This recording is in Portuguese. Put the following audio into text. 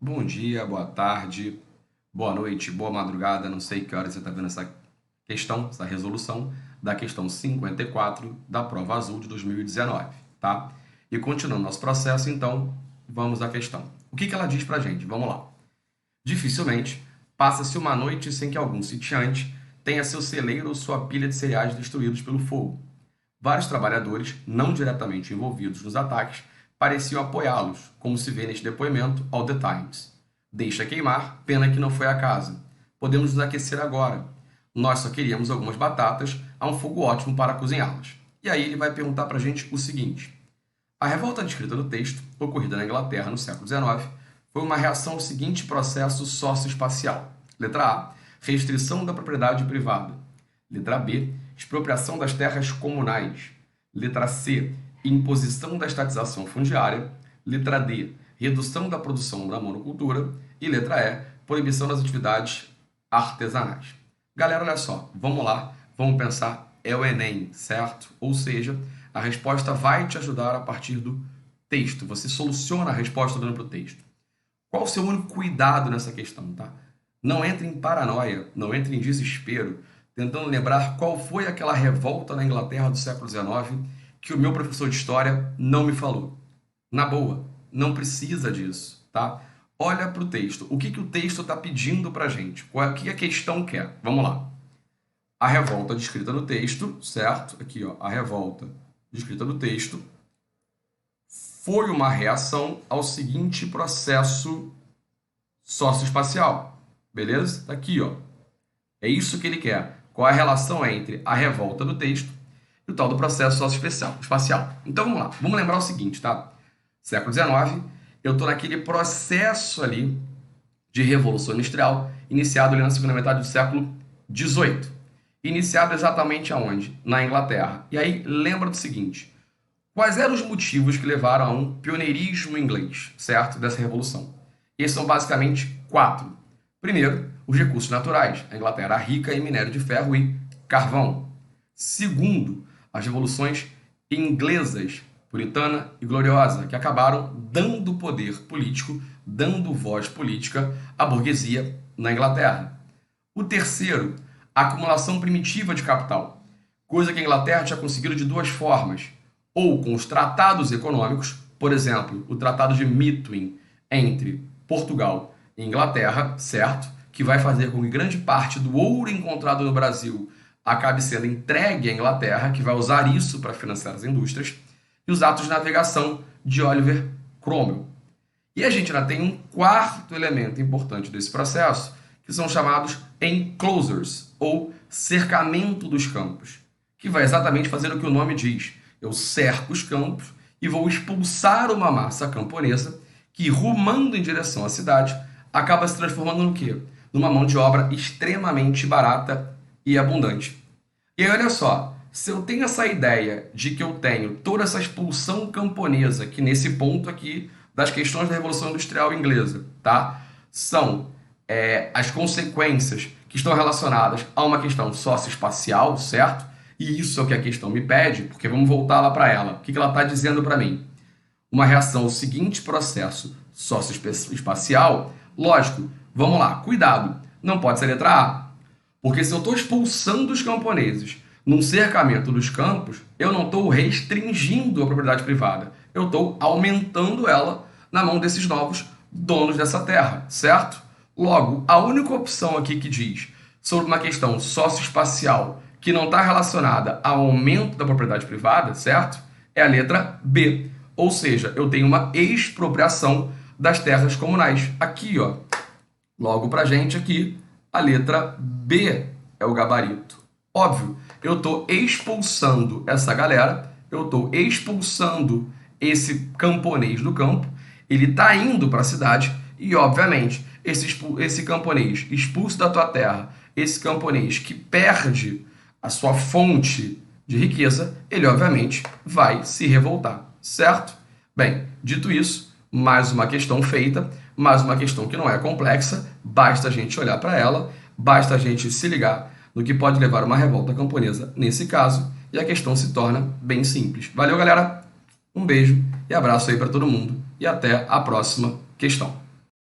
Bom dia, boa tarde, boa noite, boa madrugada. Não sei que hora você está vendo essa questão, essa resolução da questão 54 da prova azul de 2019, tá? E continuando nosso processo, então, vamos à questão. O que ela diz pra gente? Vamos lá. Dificilmente passa-se uma noite sem que algum sitiante tenha seu celeiro ou sua pilha de cereais destruídos pelo fogo. Vários trabalhadores, não diretamente envolvidos nos ataques, pareciam apoiá-los, como se vê neste depoimento ao The Times. Deixa queimar, pena que não foi a casa. Podemos nos aquecer agora. Nós só queríamos algumas batatas, há um fogo ótimo para cozinhá-las. E aí ele vai perguntar para a gente o seguinte. A revolta descrita no texto, ocorrida na Inglaterra no século XIX, foi uma reação ao seguinte processo socioespacial. Letra A, restrição da propriedade privada. Letra B, expropriação das terras comunais. Letra C, imposição da estatização fundiária. Letra D, redução da produção da monocultura. E letra E, proibição das atividades artesanais. Galera, olha só, vamos lá, vamos pensar, é o Enem, certo? Ou seja, a resposta vai te ajudar a partir do texto. Você soluciona a resposta olhando para o texto. Qual o seu único cuidado nessa questão, tá? Não entre em paranoia, não entre em desespero, tentando lembrar qual foi aquela revolta na Inglaterra do século XIX que o meu professor de história não me falou. Na boa, não precisa disso, tá? Olha para o texto. O que o texto está pedindo para a gente? O que a questão quer? Vamos lá. A revolta descrita no texto, certo? Aqui, ó, a revolta descrita no texto foi uma reação ao seguinte processo socioespacial. Beleza? Tá aqui, ó. É isso que ele quer. Qual é a relação entre a revolta do texto e o tal do processo socioespacial? Então vamos lá. Vamos lembrar o seguinte, tá? Século XIX, eu estou naquele processo ali de revolução industrial iniciado ali na segunda metade do século XVIII. Iniciado exatamente aonde? Na Inglaterra. E aí lembra do seguinte. Quais eram os motivos que levaram a um pioneirismo inglês, certo? Dessa revolução? E esses são basicamente 4. Primeiro, os recursos naturais. A Inglaterra era rica em minério de ferro e carvão. Segundo, as revoluções inglesas, puritana e gloriosa, que acabaram dando poder político, dando voz política à burguesia na Inglaterra. O terceiro, a acumulação primitiva de capital, coisa que a Inglaterra tinha conseguido de 2 formas, ou com os tratados econômicos, por exemplo, o Tratado de Mitwin entre Portugal e Inglaterra, certo? Que vai fazer com que grande parte do ouro encontrado no Brasil acabe sendo entregue à Inglaterra, que vai usar isso para financiar as indústrias, e os atos de navegação de Oliver Cromwell. E a gente ainda tem um quarto elemento importante desse processo, que são chamados enclosures, ou cercamento dos campos, que vai exatamente fazer o que o nome diz. Eu cerco os campos e vou expulsar uma massa camponesa que, rumando em direção à cidade, acaba se transformando no quê? Numa mão de obra extremamente barata e abundante. E aí, olha só, se eu tenho essa ideia de que eu tenho toda essa expulsão camponesa, que nesse ponto aqui das questões da Revolução Industrial Inglesa, tá? São as consequências que estão relacionadas a uma questão socioespacial, certo? E isso é o que a questão me pede, porque vamos voltar lá para ela. O que ela está dizendo para mim? Uma reação ao seguinte processo socioespacial, lógico, vamos lá, cuidado, não pode ser letra A. Porque se eu estou expulsando os camponeses num cercamento dos campos, eu não estou restringindo a propriedade privada, eu estou aumentando ela na mão desses novos donos dessa terra, certo? Logo, a única opção aqui que diz sobre uma questão socioespacial que não está relacionada ao aumento da propriedade privada, certo? É a letra B. Ou seja, eu tenho uma expropriação das terras comunais. Aqui, ó, logo pra gente aqui, a letra B é o gabarito. Óbvio, eu estou expulsando essa galera, eu estou expulsando esse camponês do campo, ele está indo para a cidade e, obviamente, esse camponês expulso da tua terra, esse camponês que perde a sua fonte de riqueza, ele, obviamente, vai se revoltar, certo? Bem, dito isso, mais uma questão feita, mais uma questão que não é complexa, basta a gente olhar para ela, basta a gente se ligar no que pode levar a uma revolta camponesa nesse caso, e a questão se torna bem simples. Valeu, galera? Um beijo e abraço aí para todo mundo, e até a próxima questão.